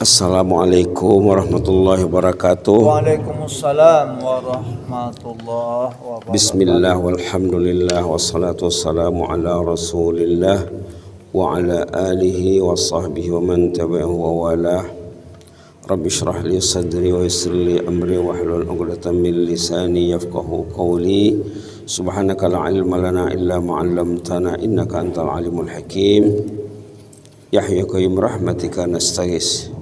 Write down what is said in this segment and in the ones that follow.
Assalamualaikum warahmatullahi wabarakatuh. Waalaikumsalam warahmatullahi wabarakatuh. Bismillah walhamdulillah wassalatu wassalamu ala rasulillah wa ala alihi wa sahbihi wa man tabi'ahu wa walah. Rabbi shrah li sadri wa yassir li amri wa hlul 'uqdatam min lisani yafqahu qawli. Subhanaka la ilma lana illa ma 'allamtana innaka antal alimul hakim. Yahya qayyum rahmatika nastaghis.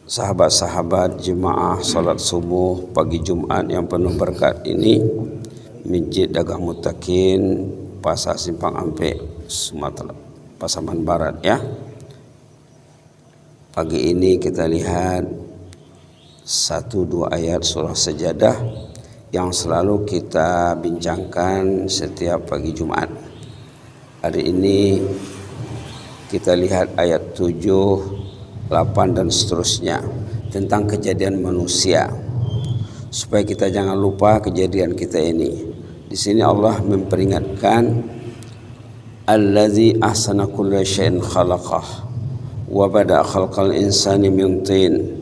Sahabat-sahabat jemaah salat subuh pagi Jumat yang penuh berkat ini, Masjid Dagang Muttaqin, Pasar Simpang Ampek, Sumatera, Pasaman Barat ya. Pagi ini kita lihat 1-2 ayat surah Sajadah yang selalu kita bincangkan setiap pagi Jumat. Hari ini kita lihat ayat 7, 8 dan seterusnya tentang kejadian manusia, supaya kita jangan lupa kejadian kita ini. Di sini Allah memperingatkan allazi ahsana kulla syai'in khalaqah wa bada'a khalqal insani min tin.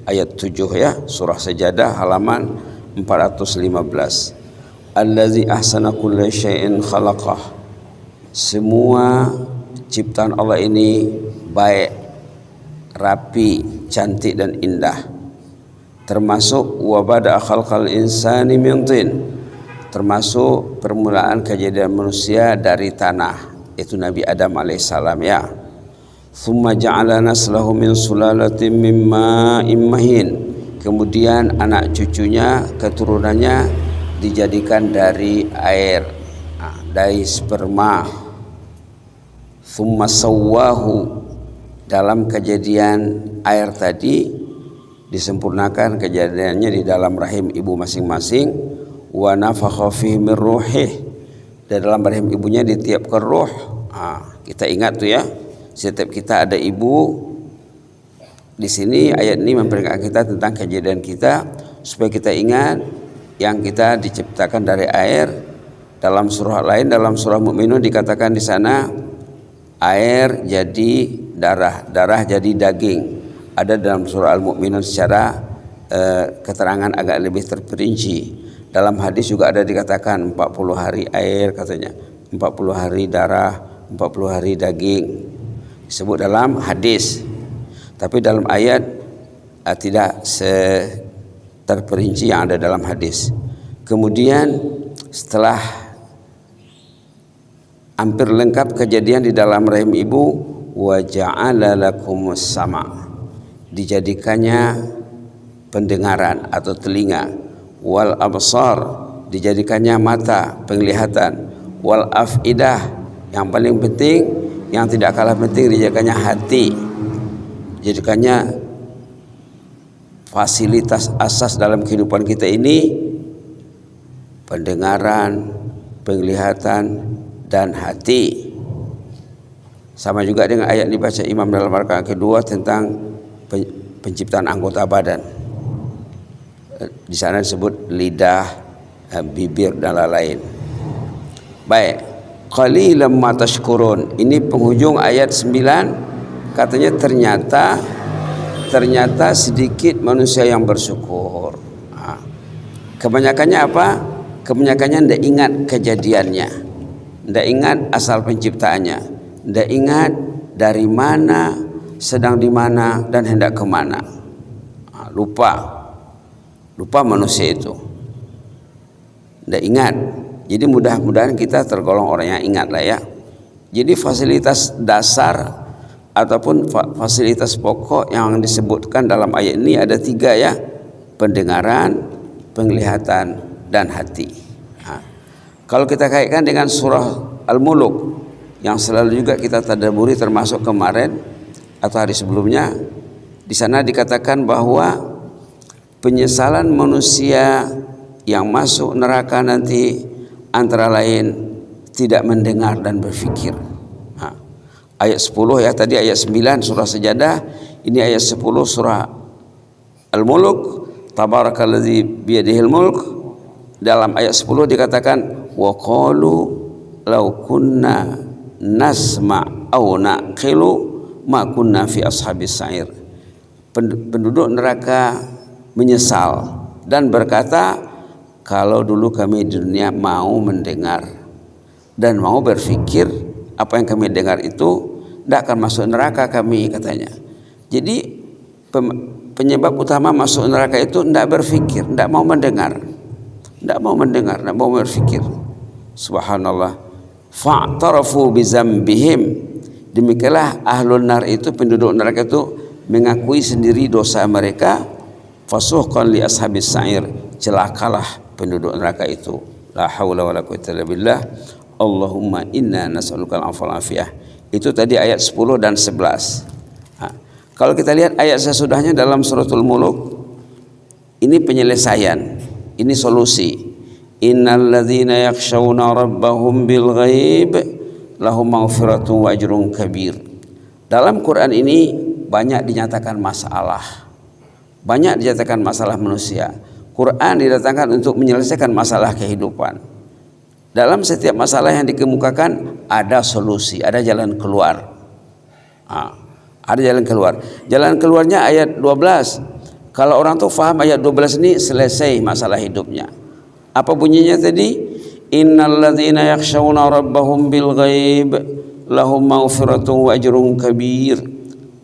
Ayat 7 ya, surah Sajadah halaman 415. Allazi ahsana kulla syai'in khalaqah. Semua ciptaan Allah ini baik, rapi, cantik dan indah. Termasuk wabada khalqal insani min tin, termasuk permulaan kejadian manusia dari tanah, itu Nabi Adam alaihissalam ya. Thumma ja'ala naslahu min sulalatin min ma'in mahin. Kemudian anak cucunya, keturunannya dijadikan dari air, dari sperma. Thumma sawwahu, dalam kejadian air tadi disempurnakan kejadiannya di dalam rahim ibu masing-masing. Wa nafakha fihi min ruhih, dan dalam rahim ibunya ditiupkan ruh. Kita ingat tuh ya, setiap kita ada ibu. Di sini ayat ini memperingatkan kita tentang kejadian kita, supaya kita ingat yang kita diciptakan dari air. Dalam surah lain, dalam surah Mukminun dikatakan di sana air jadi darah, darah jadi daging. Ada dalam surah Al-Mu'minun secara keterangan agak lebih terperinci. Dalam hadis juga ada dikatakan 40 hari air katanya, 40 hari darah, 40 hari daging. Disebut dalam hadis. Tapi dalam ayat tidak terperinci yang ada dalam hadis. Kemudian setelah hampir lengkap kejadian di dalam rahim ibu, wa ja'ala lakumus sama', dijadikannya pendengaran atau telinga, wal absar, dijadikannya mata, penglihatan, wal afidah, yang paling penting, yang tidak kalah penting, dijadikannya hati, dijadikannya fasilitas asas dalam kehidupan kita ini, pendengaran, penglihatan dan hati. Sama juga dengan ayat dibaca imam dalam rakaat kedua tentang penciptaan anggota badan. Di sana disebut lidah, bibir dan lain-lain. Baik, qalilan ma tashkurun. Ini penghujung ayat 9. Katanya ternyata sedikit manusia yang bersyukur. Kebanyakannya apa? Kebanyakannya tidak ingat kejadiannya, tidak ingat asal penciptaannya, tidak ingat dari mana, sedang di mana, dan hendak kemana. Lupa manusia itu, tidak ingat. Jadi mudah-mudahan kita tergolong orang yang ingat lah ya. Jadi fasilitas dasar ataupun fasilitas pokok yang disebutkan dalam ayat ini ada 3 ya: pendengaran, penglihatan, dan hati. Kalau kita kaitkan dengan surah Al-Muluk yang selalu juga kita tadabburi, termasuk kemarin atau hari sebelumnya, di sana dikatakan bahwa penyesalan manusia yang masuk neraka nanti antara lain tidak mendengar dan berfikir. Ayat 10 ya, tadi ayat 9 surah Sajadah, ini ayat 10 surah Al-Muluk, tabarakalladzi biyadihil mulk. Dalam ayat 10 dikatakan wa qalu law kunna nasma' aw naqilu ma kunna fi ashabis sa'ir. Penduduk neraka menyesal dan berkata, kalau dulu kami di dunia mau mendengar dan mau berpikir, apa yang kami dengar itu tidak akan masuk neraka kami, katanya. Jadi penyebab utama masuk neraka itu tidak berpikir, tidak mau mendengar, tidak mau berpikir. Subhanallah. Fa'tarafu bizambihim. Demikianlah ahlun nar itu, penduduk neraka itu mengakui sendiri dosa mereka. Fasuhqan li ashabis sa'ir. Celakalah penduduk neraka itu. La haula wala quwwata illa billah. Allahumma inna nas'aluka al-'afwa wal afiyah. Itu tadi ayat 10 dan 11. Nah, kalau kita lihat ayat sesudahnya dalam suratul Muluk, ini penyelesaian, ini solusi. Innal ladzina yakhshawna rabbahum bil ghaib lahum maghfiratun wa ajrun kabir. Dalam Quran ini banyak dinyatakan masalah. Banyak dinyatakan masalah manusia. Quran didatangkan untuk menyelesaikan masalah kehidupan. Dalam setiap masalah yang dikemukakan ada solusi, ada jalan keluar. Ada jalan keluar. Jalan keluarnya ayat 12. Kalau orang tuh faham ayat 12 ini, selesai masalah hidupnya. Apa bunyinya tadi? Innal ladzina yakhshawna rabbahum bil ghaib lahum maghfiratun wa ajrun kabir.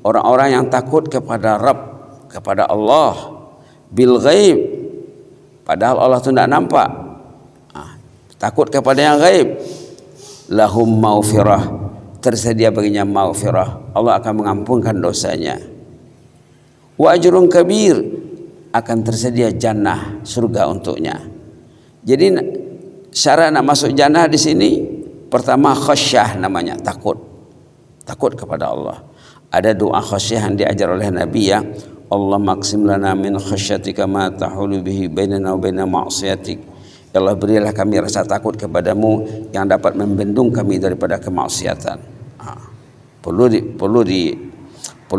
Orang-orang yang takut kepada Rabb, kepada Allah, bil ghaib, padahal Allah itu tidak nampak. Takut kepada yang gaib, lahum maghfirah, tersedia baginya maghfirah, Allah akan mengampunkan dosanya. Wa ajrun kabir, akan tersedia jannah, surga untuknya. Jadi syarat nak masuk jannah di sini, pertama khasyah namanya, takut kepada Allah. Ada doa khasyah yang diajar oleh Nabi, ya Allah maksim lana min khasyatika ma tahulu bihi bainana wa baina ma'siyatik. Ya Allah, berilah kami rasa takut kepadamu yang dapat membendung kami daripada kemaksiatan. Perlu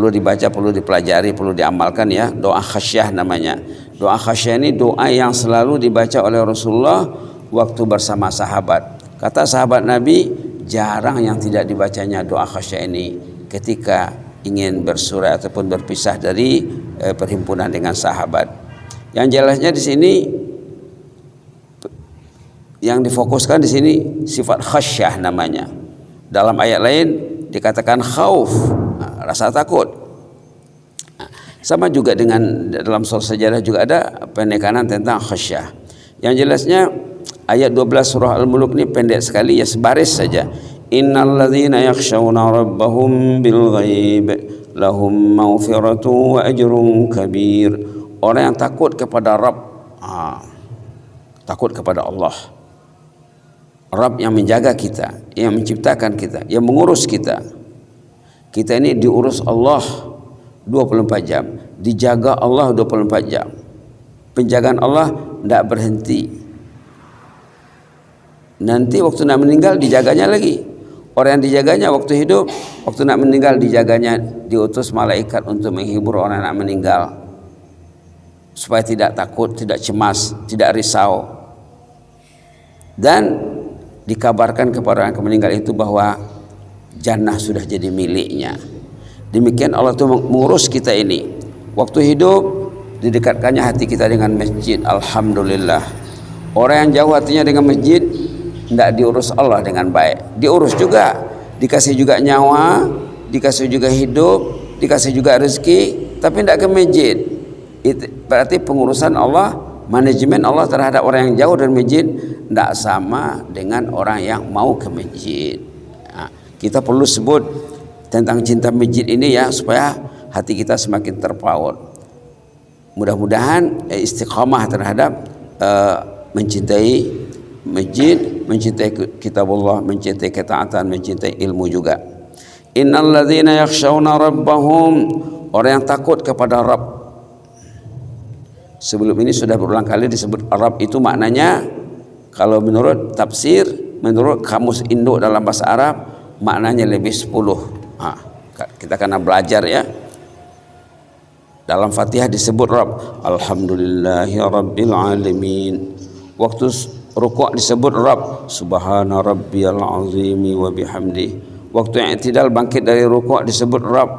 dibaca, perlu dipelajari, perlu diamalkan, ya. Doa khasyah namanya. Doa khasyah ini doa yang selalu dibaca oleh Rasulullah waktu bersama sahabat. Kata sahabat Nabi, jarang yang tidak dibacanya doa khasyah ini ketika ingin bersurai ataupun berpisah dari perhimpunan dengan sahabat. Yang jelasnya di sini, yang difokuskan di sini sifat khasyah namanya. Dalam ayat lain dikatakan khauf, rasa takut. Sama juga dengan dalam surah sejarah juga ada penekanan tentang khasyah. Yang jelasnya ayat 12 surah Al-Muluk ini pendek sekali, ya sebaris saja. Innal ladzina yakhshawna rabbahum bil ghaib lahum maghfiratun wa ajrun kabir. Orang yang takut kepada Rabb, takut kepada Allah. Rabb yang menjaga kita, yang menciptakan kita, yang mengurus kita. Kita ini diurus Allah 24 jam, dijaga Allah 24 jam. Penjagaan Allah tidak berhenti. Nanti waktu nak meninggal dijaganya lagi. Orang yang dijaganya waktu hidup, waktu nak meninggal dijaganya, diutus malaikat untuk menghibur orang yang nak meninggal, supaya tidak takut, tidak cemas, tidak risau. Dan dikabarkan kepada orang yang meninggal itu bahwa jannah sudah jadi miliknya. Demikian Allah itu mengurus kita ini. Waktu hidup didekatkannya hati kita dengan masjid. Alhamdulillah. Orang yang jauh hatinya dengan masjid, tidak diurus Allah dengan baik. Diurus juga, dikasih juga nyawa, dikasih juga hidup, dikasih juga rezeki, tapi tidak ke masjid. Itu berarti pengurusan Allah, manajemen Allah terhadap orang yang jauh dari masjid tidak sama dengan orang yang mau ke masjid. Kita perlu sebut tentang cinta masjid ini, ya, supaya hati kita semakin terpaut. Mudah-mudahan istiqamah terhadap mencintai masjid, mencintai kitabullah, mencintai ketaatan, mencintai ilmu juga. Innal ladzina yakhshawna rabbahum, orang yang takut kepada Rabb. Sebelum ini sudah berulang kali disebut Rabb itu maknanya, kalau menurut tafsir, menurut kamus induk dalam bahasa Arab, maknanya lebih 10. Kita kena belajar, ya. Dalam Fatihah disebut Rabb, Alhamdulillahi Rabbil Alamin. Waktu rukuk disebut Rabb, Subhana Rabbiyal Azimi wa bihamdih. Waktu yang i'tidal bangkit dari rukuk disebut Rabb,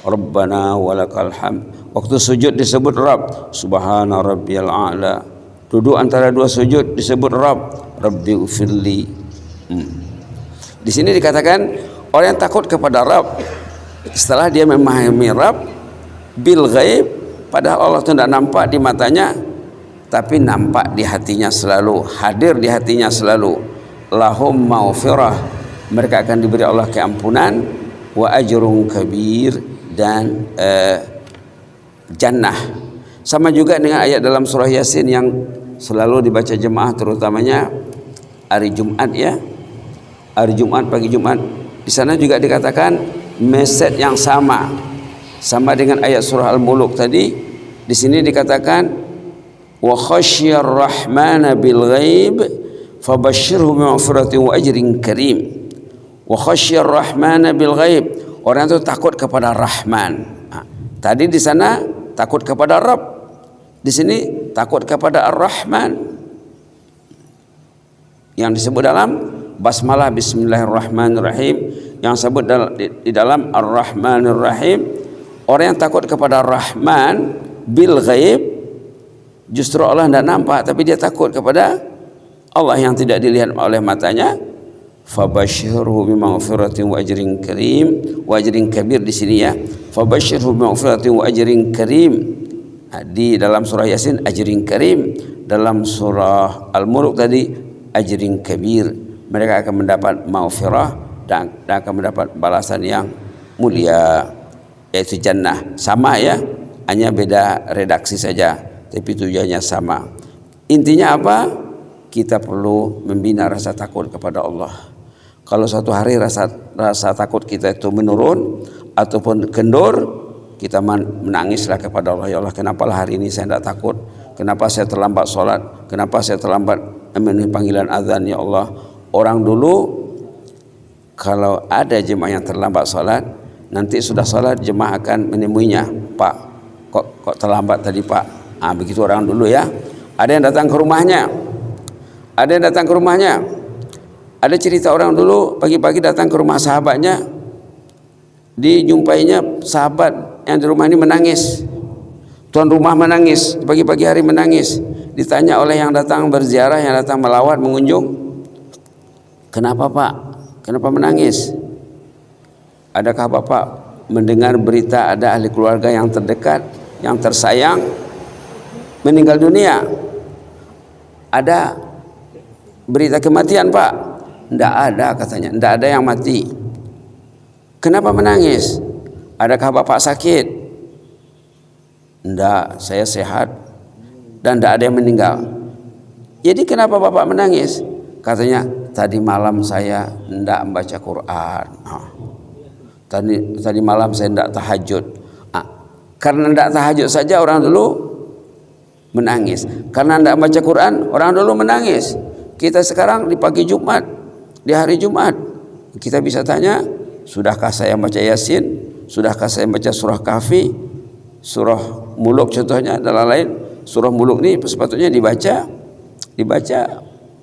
Rabbana walakal hamd. Waktu sujud disebut Rabb, Subhana rabbiyal a'la. Duduk antara dua sujud disebut Rabb, Rabbi ufirli. Di sini dikatakan orang yang takut kepada Rabb setelah dia memahami Rabb bil ghaib, padahal Allah itu tidak nampak di matanya, tapi nampak di hatinya selalu, hadir di hatinya selalu. Lahum maghfirah, mereka akan diberi Allah keampunan, wa ajrun kabir, dan jannah. Sama juga dengan ayat dalam surah Yasin yang selalu dibaca jemaah, terutamanya hari Jumat ya, hari Jumat, pagi Jumat. Di sana juga dikatakan message yang sama dengan ayat surah Al-Muluk tadi. Di sini dikatakan wa khasyar rahmana bil ghaib fabashshirhu bi maghfiratin wa ajrin karim. Wa khasyar rahmana bil ghaib, orang itu takut kepada Rahman. Tadi di sana takut kepada Rabb, di sini takut kepada Ar-Rahman. Yang disebut dalam basmalah bismillahirrahmanirrahim, yang disebut di dalam Ar-Rahmanir Rahim. Orang yang takut kepada Rahman bil ghaib, justru Allah tidak nampak, tapi dia takut kepada Allah yang tidak dilihat oleh matanya. Fabashshirhu bimaghfiratin wa ajrin karim, wa ajrin kabir di sini ya. Fabashshirhu bimaghfiratin wa ajrin karim. Di dalam surah Yasin ajrin karim, dalam surah Al-Mulk tadi ajrin kabir. Mereka akan mendapat maghfirah dan akan mendapat balasan yang mulia, yaitu jannah. Sama ya, hanya beda redaksi saja, tapi tujuannya sama. Intinya apa? Kita perlu membina rasa takut kepada Allah. Kalau suatu hari rasa takut kita itu menurun ataupun kendor, kita menangislah kepada Allah. Ya Allah, kenapalah hari ini saya tidak takut? Kenapa saya terlambat sholat? Kenapa saya terlambat memenuhi panggilan azan? Ya Allah, orang dulu kalau ada jemaah yang terlambat sholat, nanti sudah sholat jemaah akan menemuinya. Pak, kok terlambat tadi Pak? Begitu orang dulu ya. Ada yang datang ke rumahnya. Ada cerita orang dulu pagi-pagi datang ke rumah sahabatnya, dijumpainya sahabat yang di rumah ini menangis. Tuan rumah menangis, pagi-pagi hari menangis. Ditanya oleh yang datang berziarah, yang datang melawat, mengunjung, kenapa Pak? Kenapa menangis? Adakah Bapak mendengar berita ada ahli keluarga yang terdekat, yang tersayang meninggal dunia? Ada berita kematian Pak? Tidak ada katanya, tidak ada yang mati. Kenapa menangis? Adakah Bapak sakit? Tidak, saya sehat dan tidak ada yang meninggal. Jadi kenapa Bapak menangis? Katanya, tadi malam saya tidak membaca Quran. Tadi malam saya tidak tahajud. Karena tidak tahajud saja orang dulu menangis. Karena tidak baca Quran, orang dulu menangis. Kita sekarang di pagi Jumat, di hari Jumat, kita bisa tanya, sudahkah saya baca Yasin? Sudahkah saya baca surah Kahfi? Surah Muluk contohnya, dan lain-lain. Surah Muluk ini sepatutnya dibaca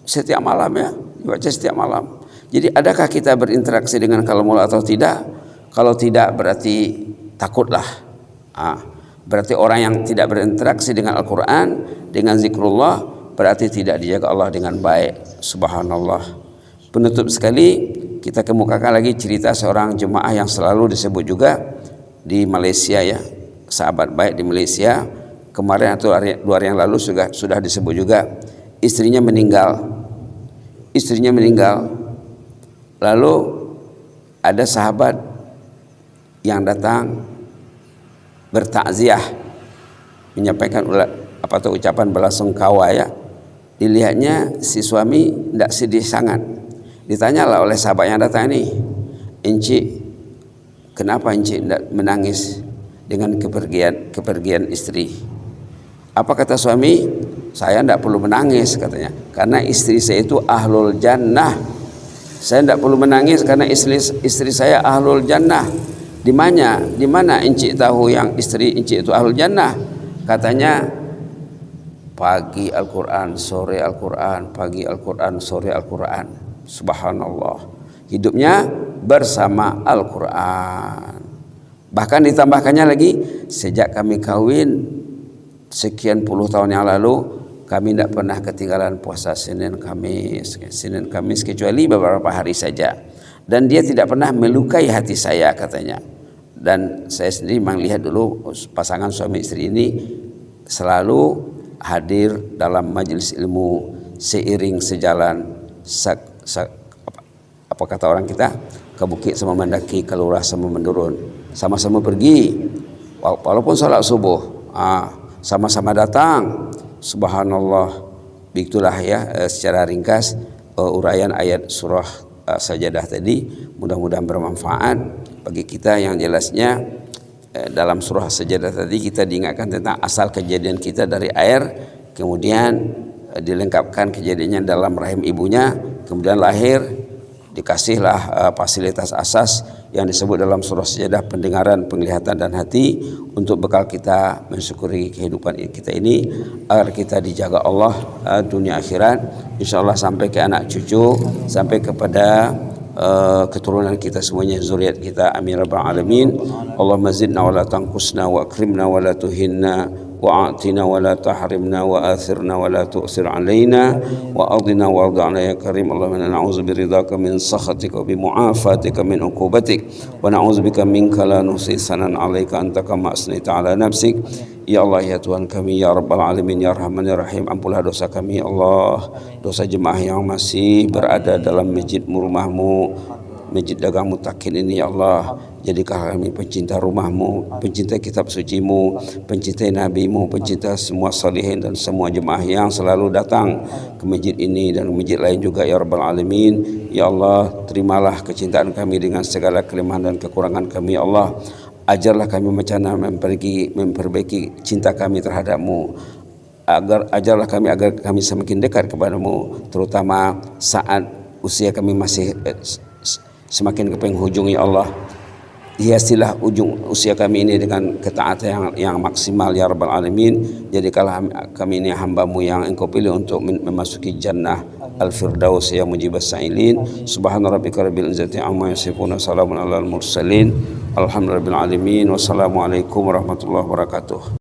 setiap malam ya, dibaca setiap malam. Jadi adakah kita berinteraksi dengan kalamullah atau tidak? Kalau tidak berarti takutlah. Berarti orang yang tidak berinteraksi dengan Al-Quran, dengan zikrullah, berarti tidak dijaga Allah dengan baik. Subhanallah. Penutup sekali, kita kemukakan lagi cerita seorang jemaah yang selalu disebut juga di Malaysia ya, sahabat baik di Malaysia. Kemarin atau 2 hari yang lalu sudah disebut juga. Istrinya meninggal. Lalu ada sahabat yang datang bertakziah, menyampaikan ucapan belasungkawa ya. Dilihatnya si suami tidak sedih sangat. Ditanyalah oleh sahabat yang datang ini, "Encik, kenapa encik tidak menangis dengan kepergian istri?" Apa kata suami? "Saya tidak perlu menangis," katanya, "karena istri saya itu ahlul jannah. Saya tidak perlu menangis karena istri saya ahlul jannah." Di mana encik tahu yang istri encik itu ahlul jannah? Katanya, pagi Al-Quran, sore Al-Quran, pagi Al-Quran, sore Al-Quran. Subhanallah. Hidupnya bersama Al-Quran. Bahkan ditambahkannya lagi, sejak kami kawin sekian puluh tahun yang lalu, kami tidak pernah ketinggalan puasa Senin Kamis kecuali beberapa hari saja. Dan dia tidak pernah melukai hati saya katanya. Dan saya sendiri memang lihat dulu pasangan suami istri ini selalu hadir dalam majelis ilmu, seiring sejalan apa kata orang kita, ke bukit sama mendaki, ke lurah sama menurun, sama-sama pergi walaupun salat subuh, sama-sama datang. Subhanallah. Begitulah ya secara ringkas uraian ayat surah Sajadah tadi. Mudah-mudahan bermanfaat bagi kita. Yang jelasnya dalam surah Sajadah tadi kita diingatkan tentang asal kejadian kita dari air, kemudian dilengkapkan kejadiannya dalam rahim ibunya, kemudian lahir, dikasihlah fasilitas asas yang disebut dalam surah Sajadah, pendengaran, penglihatan dan hati, untuk bekal kita mensyukuri kehidupan kita ini, agar kita dijaga Allah dunia akhirat, insyaallah sampai ke anak cucu, sampai kepada keturunan kita semuanya, zuriat kita, amin rabbal alamin. Allahumma zidna wa la tanqusna wa akrimna wa la tuhinna وأعطنا ولا تحرمنا وآثرنا ولا تؤثر علينا وأرضنا وارض عنا يا كريم. اللهم إنا نعوذ برضاك من سخطك وبمعافاتك من عقوبتك ونعوذ بك منك لا نحصي ثناء عليك أنت كما أثنيت على نفسك. Ya Allah, ya Tuhan kami, ya Rabbal Alamin, ya Rahman, ya Rahim, ampunlah dosa kami ya Allah, dosa jemaah yang masih berada dalam masjidmu, rumahmu, masjid dagang mutakin ini ya Allah. Jadikan kami pencinta rumahmu, pencinta kitab sucimu, pencinta nabimu, pencinta semua salihin dan semua jemaah yang selalu datang ke masjid ini dan masjid lain juga ya Rabbal Alamin. Ya Allah, terimalah kecintaan kami dengan segala kelemahan dan kekurangan kami ya Allah. Ajarlah kami macam mana memperbaiki cinta kami terhadapmu. Ajarlah kami agar kami semakin dekat kepadamu, terutama saat usia kami masih semakin ke penghujung ya Allah. Hiasilah ujung usia kami ini dengan ketaatan yang maksimal ya Rabbal Alamin. Jadikanlah kami ini hamba-Mu yang Engkau pilih untuk memasuki jannah Al-Firdaus ya mujibas sa'ilin. Subhana rabbika rabbil izzati amma yasifun, salamun alal mursalin, alhamdulillahil alamin. Wassalamualaikum warahmatullahi wabarakatuh.